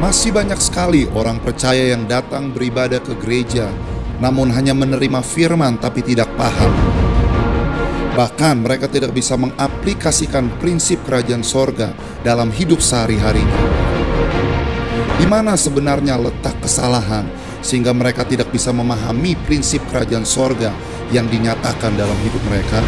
Masih banyak sekali orang percaya yang datang beribadah ke gereja, namun hanya menerima firman tapi tidak paham. Bahkan mereka tidak bisa mengaplikasikan prinsip kerajaan sorga dalam hidup sehari-harinya. Di mana sebenarnya letak kesalahan sehingga mereka tidak bisa memahami prinsip kerajaan sorga yang dinyatakan dalam hidup mereka?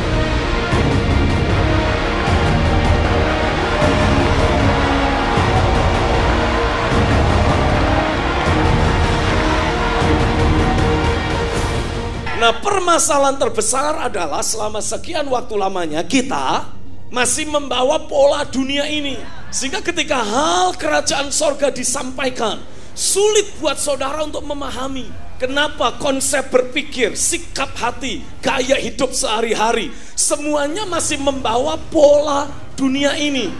Nah, permasalahan terbesar adalah selama sekian waktu lamanya kita masih membawa pola dunia ini. Sehingga ketika hal kerajaan sorga disampaikan, sulit buat saudara untuk memahami. Kenapa konsep berpikir, sikap hati, gaya hidup sehari-hari, semuanya masih membawa pola dunia ini.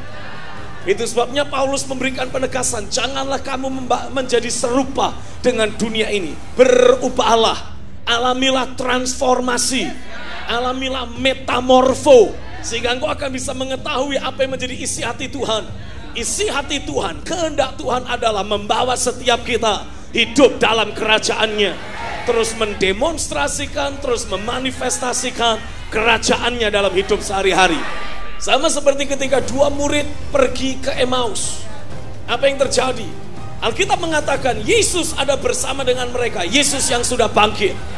Itu sebabnya Paulus memberikan penegasan, janganlah kamu menjadi serupa dengan dunia ini. Berubahlah. Alamilah transformasi, alamilah metamorfo, sehingga engkau akan bisa mengetahui apa yang menjadi isi hati Tuhan. Isi hati Tuhan, kehendak Tuhan adalah membawa setiap kita hidup dalam kerajaannya, terus mendemonstrasikan, terus memanifestasikan kerajaannya dalam hidup sehari-hari. Sama seperti ketika dua murid pergi ke Emmaus. Apa yang terjadi? Alkitab mengatakan Yesus ada bersama dengan mereka. Yesus yang sudah bangkit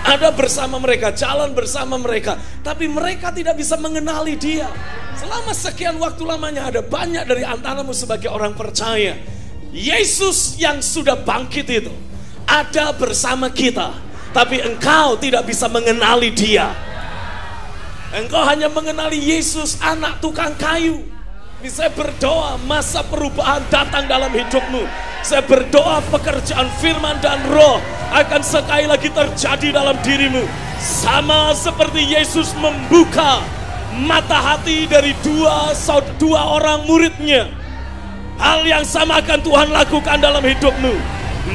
ada bersama mereka, jalan bersama mereka, tapi mereka tidak bisa mengenali dia. Selama sekian waktu lamanya ada banyak dari antaramu sebagai orang percaya, Yesus yang sudah bangkit itu ada bersama kita, tapi engkau tidak bisa mengenali dia. Engkau hanya mengenali Yesus anak tukang kayu. Saya berdoa masa perubahan datang dalam hidupmu. Saya berdoa pekerjaan firman dan roh akan sekali lagi terjadi dalam dirimu. Sama seperti Yesus membuka mata hati dari dua orang muridnya. Hal yang sama akan Tuhan lakukan dalam hidupmu.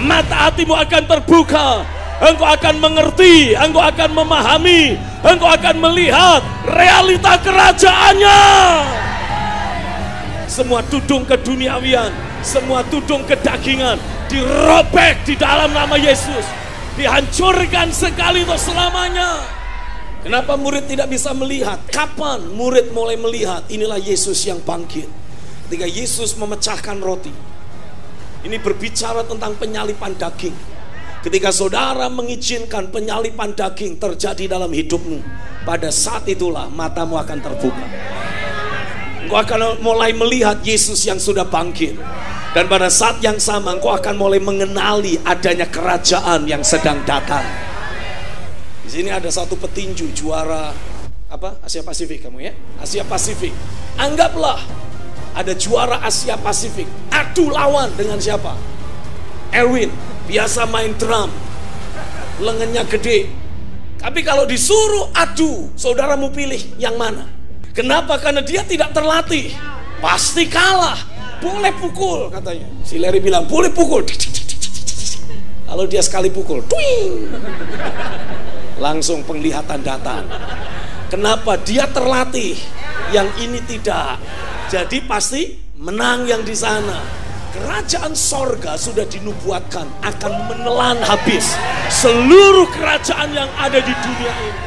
Mata hatimu akan terbuka. Engkau akan mengerti, engkau akan memahami, engkau akan melihat realita kerajaannya. Semua tudung keduniawian, semua tudung kedagingan dirobek di dalam nama Yesus. Dihancurkan sekali untuk selamanya. Kenapa murid tidak bisa melihat? Kapan murid mulai melihat? Inilah Yesus yang bangkit. Ketika Yesus memecahkan roti. Ini berbicara tentang penyalipan daging. Ketika saudara mengizinkan penyalipan daging terjadi dalam hidupmu, pada saat itulah matamu akan terbuka. Engkau akan mulai melihat Yesus yang sudah bangkit. Dan pada saat yang sama engkau akan mulai mengenali adanya kerajaan yang sedang datang. Di sini ada satu petinju juara Asia Pasifik kamu ya? Asia Pasifik. Anggaplah ada juara Asia Pasifik. Adu lawan dengan siapa? Erwin, biasa main drum. Lengannya gede. Tapi kalau disuruh adu, saudaramu pilih yang mana? Kenapa? Karena dia tidak terlatih. Pasti kalah. Boleh pukul katanya. Si Larry bilang boleh pukul. Kalau dia sekali pukul, twing, langsung penglihatan datang. Kenapa? Dia terlatih. Yang ini tidak. Jadi pasti menang yang di sana. Kerajaan sorga sudah dinubuatkan akan menelan habis seluruh kerajaan yang ada di dunia ini.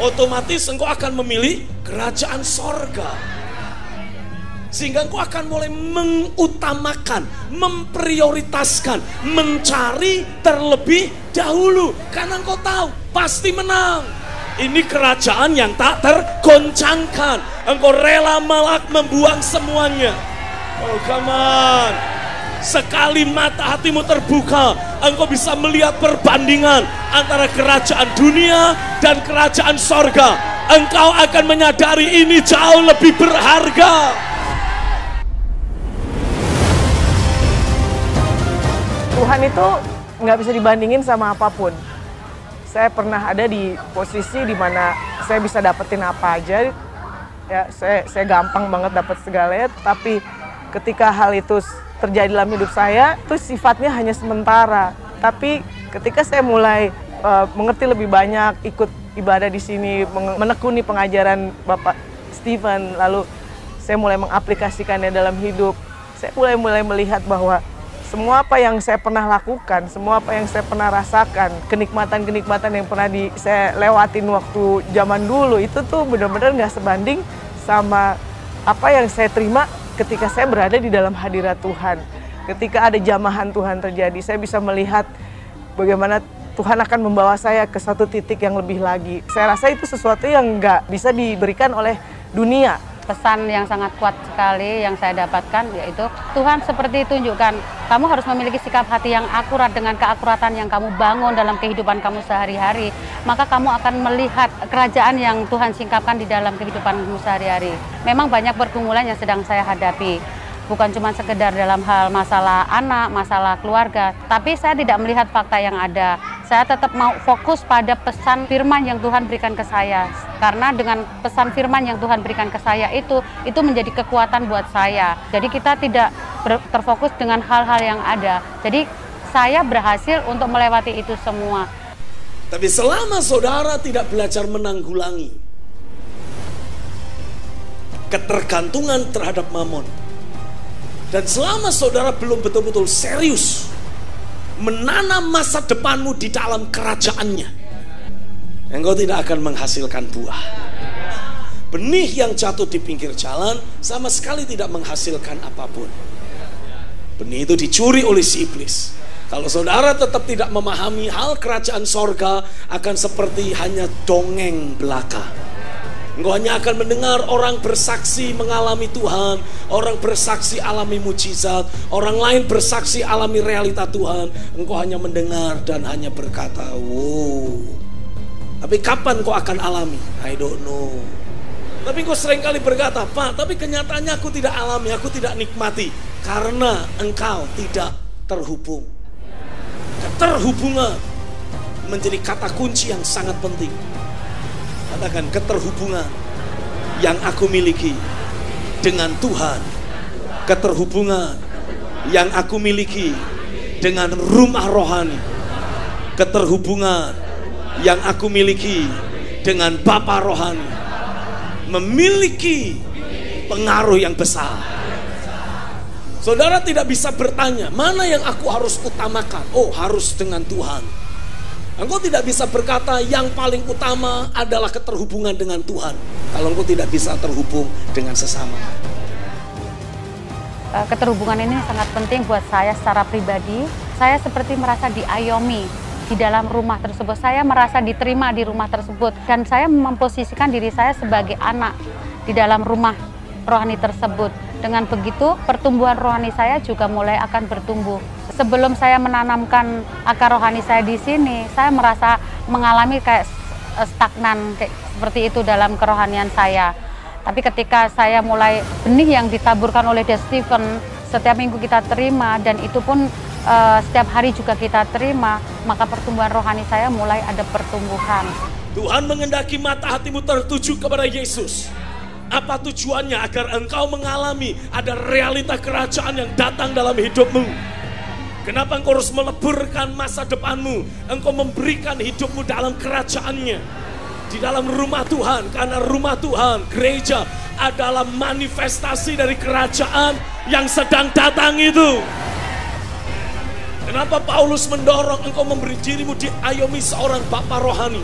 Otomatis engkau akan memilih kerajaan sorga. Sehingga engkau akan mulai mengutamakan, memprioritaskan, mencari terlebih dahulu. Karena engkau tahu pasti menang. Ini kerajaan yang tak tergoncangkan. Engkau rela membuang semuanya. Oh come on. Sekali mata hatimu terbuka, engkau bisa melihat perbandingan antara kerajaan dunia dan kerajaan sorga. Engkau akan menyadari ini jauh lebih berharga. Tuhan itu nggak bisa dibandingin sama apapun. Saya pernah ada di posisi di mana saya bisa dapetin apa aja. Ya, saya gampang banget dapat segalanya, tapi ketika hal itu terjadi dalam hidup saya, itu sifatnya hanya sementara. Tapi ketika saya mulai mengerti lebih banyak, ikut ibadah di sini, menekuni pengajaran Bapak Stephen, lalu saya mulai mengaplikasikannya dalam hidup, saya mulai melihat bahwa semua apa yang saya pernah lakukan, semua apa yang saya pernah rasakan, kenikmatan-kenikmatan yang pernah saya lewatin waktu zaman dulu, itu tuh benar-benar nggak sebanding sama apa yang saya terima ketika saya berada di dalam hadirat Tuhan. Ketika ada jamahan Tuhan terjadi, saya bisa melihat bagaimana Tuhan akan membawa saya ke satu titik yang lebih lagi. Saya rasa itu sesuatu yang nggak bisa diberikan oleh dunia. Pesan yang sangat kuat sekali yang saya dapatkan yaitu Tuhan seperti tunjukkan kamu harus memiliki sikap hati yang akurat. Dengan keakuratan yang kamu bangun dalam kehidupan kamu sehari-hari, maka kamu akan melihat kerajaan yang Tuhan singkapkan di dalam kehidupanmu sehari-hari. Memang banyak pergumulan yang sedang saya hadapi, bukan cuma sekedar dalam hal masalah anak, masalah keluarga, tapi saya tidak melihat fakta yang ada. Saya tetap mau fokus pada pesan firman yang Tuhan berikan ke saya. Karena dengan pesan firman yang Tuhan berikan ke saya itu menjadi kekuatan buat saya. Jadi kita tidak terfokus dengan hal-hal yang ada. Jadi saya berhasil untuk melewati itu semua. Tapi selama saudara tidak belajar menanggulangi ketergantungan terhadap mamon, dan selama saudara belum betul-betul serius menanam masa depanmu di dalam kerajaannya, engkau tidak akan menghasilkan buah. Benih yang jatuh di pinggir jalan sama sekali tidak menghasilkan apapun. Benih itu dicuri oleh si iblis. Kalau saudara tetap tidak memahami hal kerajaan sorga, akan seperti hanya dongeng belaka. Engkau hanya akan mendengar orang bersaksi mengalami Tuhan, orang bersaksi alami mujizat, orang lain bersaksi alami realita Tuhan. Engkau hanya mendengar dan hanya berkata, wow. Tapi kapan kau akan alami? I don't know. Tapi kau seringkali berkata, Pak, tapi kenyataannya aku tidak alami, aku tidak nikmati. Karena engkau tidak terhubung. Keterhubungan menjadi kata kunci yang sangat penting. Katakan, keterhubungan yang aku miliki dengan Tuhan, keterhubungan yang aku miliki dengan rumah rohani, keterhubungan yang aku miliki dengan Bapa rohani, memiliki pengaruh yang besar. Saudara tidak bisa bertanya, mana yang aku harus utamakan? Oh, harus dengan Tuhan. Engkau tidak bisa berkata yang paling utama adalah keterhubungan dengan Tuhan kalau engkau tidak bisa terhubung dengan sesama. Keterhubungan ini sangat penting buat saya secara pribadi. Saya seperti merasa diayomi di dalam rumah tersebut. Saya merasa diterima di rumah tersebut. Dan saya memposisikan diri saya sebagai anak di dalam rumah rohani tersebut. Dengan begitu, pertumbuhan rohani saya juga mulai akan bertumbuh. Sebelum saya menanamkan akar rohani saya di sini, saya merasa mengalami kayak stagnan kayak seperti itu dalam kerohanian saya. Tapi ketika saya mulai benih yang ditaburkan oleh The Stephen, setiap minggu kita terima dan itu pun setiap hari juga kita terima, maka pertumbuhan rohani saya mulai ada pertumbuhan. Tuhan mengendaki mata hatimu tertuju kepada Yesus. Apa tujuannya? Agar engkau mengalami ada realita kerajaan yang datang dalam hidupmu. Kenapa engkau harus meleburkan masa depanmu? Engkau memberikan hidupmu dalam kerajaannya, di dalam rumah Tuhan. Karena rumah Tuhan, gereja, adalah manifestasi dari kerajaan yang sedang datang itu. Kenapa Paulus mendorong engkau memberi dirimu diayomi seorang Bapa rohani,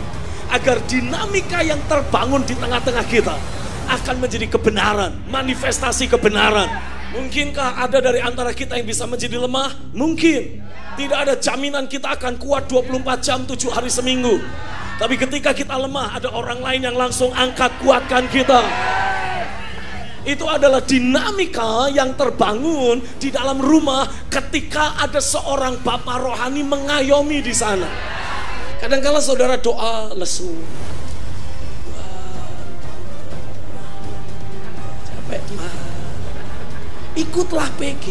agar dinamika yang terbangun di tengah-tengah kita akan menjadi kebenaran, manifestasi kebenaran. Mungkinkah ada dari antara kita yang bisa menjadi lemah? Mungkin. Tidak ada jaminan kita akan kuat 24 jam 7 hari seminggu. Tapi ketika kita lemah, ada orang lain yang langsung angkat kuatkan kita. Itu adalah dinamika yang terbangun di dalam rumah ketika ada seorang Bapa rohani mengayomi di sana. Kadang-kala saudara doa lesu, capek mah, ikutlah PG.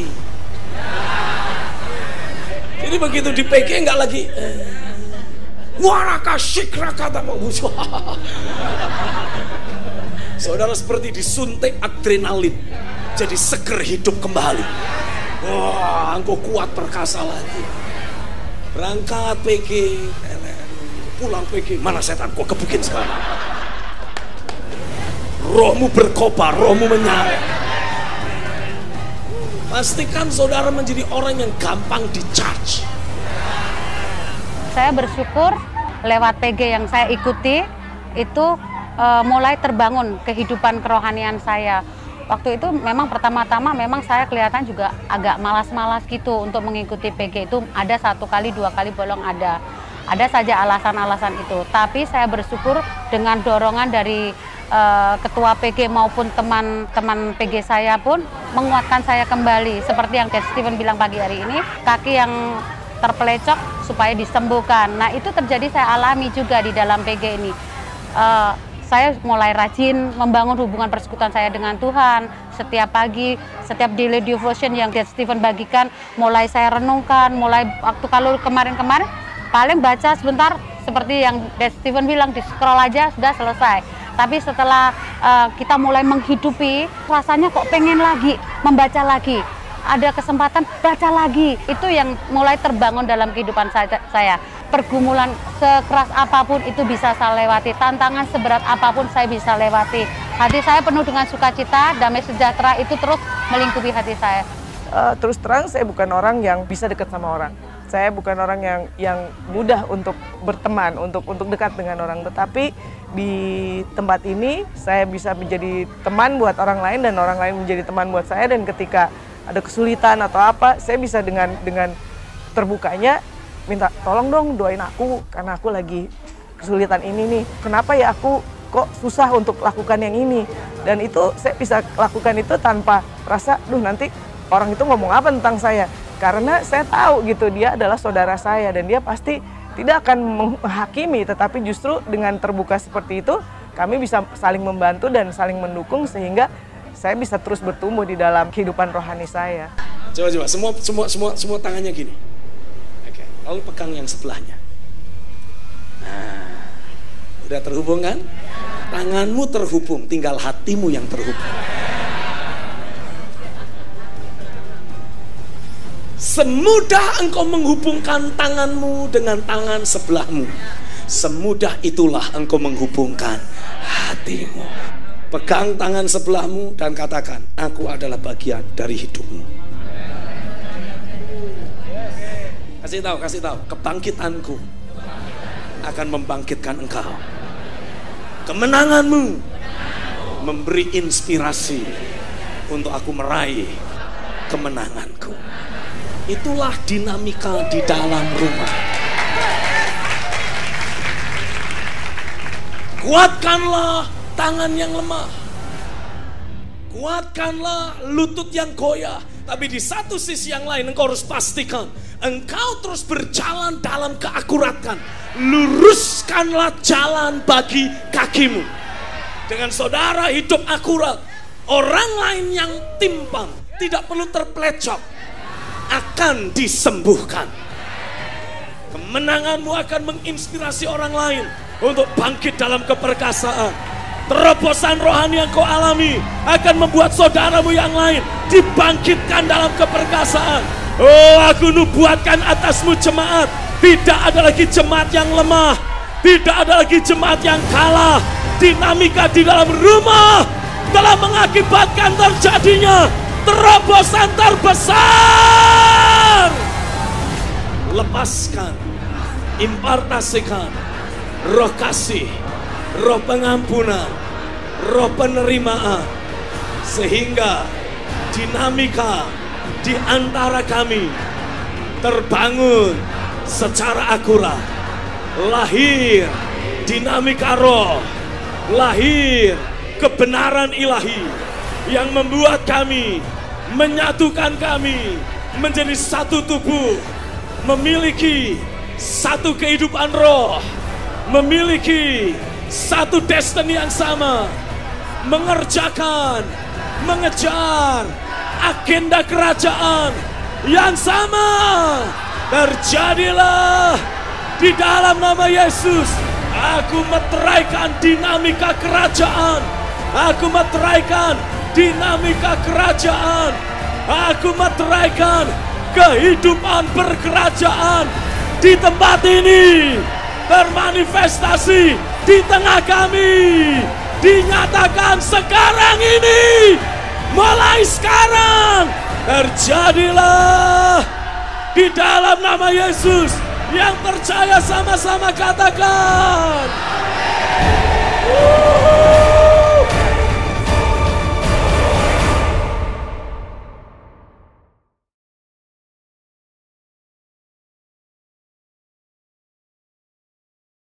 Jadi begitu di PG nggak lagi waraka syikra kata saudara seperti disuntik adrenalin, jadi seger hidup kembali. Wah, engkau kuat perkasa lagi. Berangkat PG, pulang PG, mana setan kau kebukin sekarang. Rohmu berkobar, rohmu menyala. Pastikan saudara menjadi orang yang gampang di-charge. Saya bersyukur lewat PG yang saya ikuti itu mulai terbangun kehidupan kerohanian saya. Waktu itu memang pertama-tama memang saya kelihatan juga agak malas-malas gitu untuk mengikuti PG itu. Ada 1 kali 2 kali bolong ada. Ada saja alasan-alasan itu. Tapi saya bersyukur dengan dorongan dari ketua PG maupun teman-teman PG saya pun menguatkan saya kembali. Seperti yang Stephen bilang pagi hari ini, kaki yang terpelecok supaya disembuhkan. Nah itu terjadi saya alami juga di dalam PG ini. Saya mulai rajin membangun hubungan persekutuan saya dengan Tuhan. Setiap pagi, setiap daily devotion yang Stephen bagikan, mulai saya renungkan, mulai waktu kalau kemarin-kemarin paling baca sebentar, seperti yang Stephen bilang, di scroll aja sudah selesai. Tapi setelah kita mulai menghidupi, rasanya kok pengen lagi, membaca lagi. Ada kesempatan, baca lagi. Itu yang mulai terbangun dalam kehidupan saya. Pergumulan sekeras apapun itu bisa saya lewati. Tantangan seberat apapun saya bisa lewati. Hati saya penuh dengan sukacita, damai sejahtera itu terus melingkupi hati saya. Terus terang, saya bukan orang yang bisa dekat sama orang. Saya bukan orang yang mudah untuk berteman, untuk dekat dengan orang. Tetapi di tempat ini saya bisa menjadi teman buat orang lain dan orang lain menjadi teman buat saya. Dan ketika ada kesulitan atau apa, saya bisa dengan terbukanya minta tolong dong doain aku karena aku lagi kesulitan ini nih. Kenapa ya aku kok susah untuk lakukan yang ini? Dan itu saya bisa lakukan itu tanpa rasa, duh nanti orang itu ngomong apa tentang saya. Karena saya tahu gitu dia adalah saudara saya dan dia pasti tidak akan menghakimi, tetapi justru dengan terbuka seperti itu kami bisa saling membantu dan saling mendukung sehingga saya bisa terus bertumbuh di dalam kehidupan rohani saya. Coba semua tangannya gini. Oke, lalu pegang yang sebelahnya. Nah, udah terhubung kan? Tanganmu terhubung, tinggal hatimu yang terhubung. Semudah engkau menghubungkan tanganmu dengan tangan sebelahmu, semudah itulah engkau menghubungkan hatimu. Pegang tangan sebelahmu dan katakan, aku adalah bagian dari hidupmu. Kasih tahu, kebangkitanku akan membangkitkan engkau. Kemenanganmu memberi inspirasi untuk aku meraih kemenanganku. Itulah dinamika di dalam rumah. Kuatkanlah tangan yang lemah. Kuatkanlah lutut yang goyah. Tapi di satu sisi yang lain engkau harus pastikan engkau terus berjalan dalam keakuratan. Luruskanlah jalan bagi kakimu. Dengan saudara hidup akurat, orang lain yang timpang tidak perlu terplecok, akan disembuhkan. Kemenanganmu akan menginspirasi orang lain untuk bangkit dalam keperkasaan. Terobosan rohani yang kau alami akan membuat saudaramu yang lain dibangkitkan dalam keperkasaan. Oh, aku nubuatkan atasmu jemaat, tidak ada lagi jemaat yang lemah, tidak ada lagi jemaat yang kalah. Dinamika di dalam rumah telah mengakibatkan terjadinya terobosan terbesar. Lepaskan, impartasikan roh kasih, roh pengampunan, roh penerimaan, sehingga dinamika di antara kami terbangun secara akurat. Lahir dinamika roh, lahir kebenaran ilahi yang membuat kami, menyatukan kami menjadi satu tubuh, memiliki satu kehidupan roh, memiliki satu destiny yang sama, mengerjakan, mengejar agenda kerajaan yang sama. Terjadilah di dalam nama Yesus. Aku meteraikan dinamika kerajaan. Aku meteraikan dinamika kerajaan. Aku meteraikan kehidupan berkerajaan di tempat ini, termanifestasi di tengah kami, dinyatakan sekarang ini, mulai sekarang Terjadilah di dalam nama Yesus. Yang percaya sama-sama katakan.